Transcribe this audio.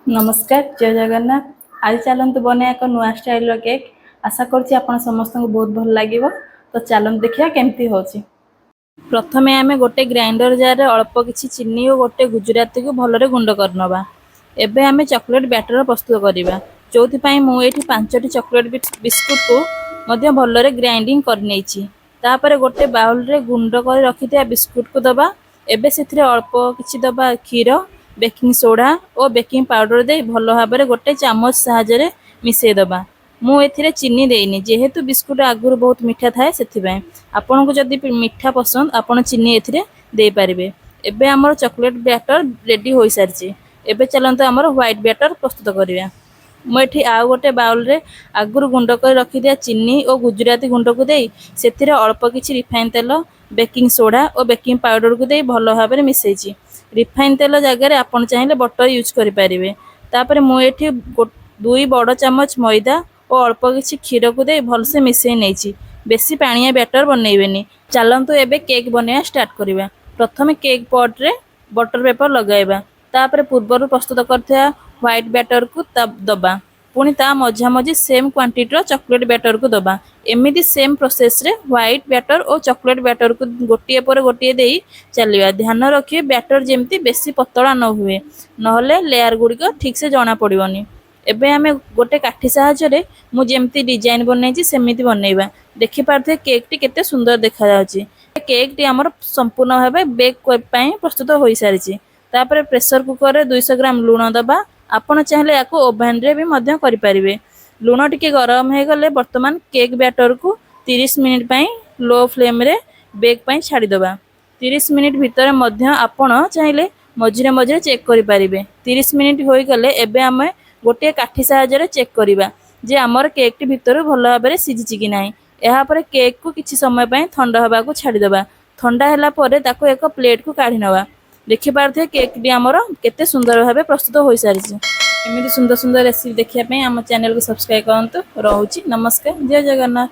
नमस्कार जय जगन्नाथ। आज चलतु बने एक नुआ स्टाइल केक। आशा करुँच आपण समस्त को बहुत भल लगे। तो चलते देखिए केमती हो। प्रथमे आमे गोटे ग्राइंडर जार अल्प किछि चीनी और गोटे गुजराती को भलरे गुंड करनबा। एबे आमे चॉकलेट बैटर प्रस्तुत करिबा। जोथि पई मु एठी 5टी चॉकलेट बिस्कुट को मध्य भलरे ग्राइंडिंग करनेछि। तापरे गोटे बाउल रे गुंड कर रखिथिया बिस्कुट को दबा। एबे सेथिरे अल्प किछि दबा क्षीर, बेकिंग सोडा और बेकिंग पाउडर दे भल भाबरे गोटे चामच साहाय्य मिसई दबा। मु एथिरे चीनी देइनी जेहेतु बिस्कुट आगुर बहुत मीठा थाए सेथिबाई। आपन को जदि मीठा पसंद आपन चीनी एथिरे दे पारिबे। एबे हमर चॉकलेट बैटर रेडी होई सारछि। एबे चलंतु हमर व्हाइट बैटर प्रस्तुत करिया। मु एठी आ गोटे बाउल रे आगुर गुंड कर रखि दिया चीनी और गुजराती गुंड को देई सेथिरे अल्प किछि रिफाइन तेल, बेकिंग सोडा और बेकिंग पाउडर को देई भल भाबरे मिसैछि। रिफाइन तेल जगह आपन चाहिए बटर यूज करि पारिबे। तापरे मु एठी 2 बड़ चामच मैदा और अल्प किछि क्षीर को दे भलसे मिसई नेछि। बेसी पानिया बैटर बनैबेनी। चलंतु एबे केक बनैया स्टार्ट करिबा। प्रथमे केक पॉट रे बटर पेपर लगाइबा। तापरे पूर्वर प्रस्तुत करथिया व्हाइट बैटर को दबा। पुणी ता मझा मझी सेम क्वांटिटी रो चॉकलेट बैटर को दबा। एमिति सेम प्रोसेस रे व्हाइट बैटर और चॉकलेट बैटर को गोटिए पर गोटिए देई चलिबा। ध्यान रखिए बैटर जेमती बेसी पतला न हुए, नहले लेयर गुड़िक ठीक से जना पड़िबनी। एबे आमे गोटे काठी साहाय्य मु जेमती डिजाइन बनैछि सेमिति बनैबा। देखि पारथे केक टी केते सुंदर देखा जाउछि। केक टी हमर संपूर्ण भाबे बेक पई प्रस्तुत होई सारिछि। तापरे प्रेशर कुकर रे 200 ग्राम लूण दबा। आपण चाहले याको ओवन रे भी मध्य करि परिबे। लूण टिके गरम हे गले वर्तमान केक बैटर को 30 मिनिट पई लो फ्लेम रे बेक पई छाडी दबा। 30 मिनिट भीतर मध्य आपण चाहले मझिरे मझिरे चेक करि परिबे। 30 मिनिट होई गले एबे हमें गोटे काठी साहाय्य चेक करिबा जे हमर केक टी भीतर भल भाबरे सिझिछि कि नाही। एहा परे केक को किछि समय पई ठंडा हबा को छाडी दबा। ठंडा हैला परे ताको एक प्लेट को काढी नबा। देखि पारथे केक टी हमर केते सुंदर भाबे प्रस्तुत होई सारिछि। एमिति सुंदर सुंदर रेसिपी देखिया पई हम चैनल को सब्सक्राइब करंतु। रहउछि नमस्कार जय जगन्नाथ।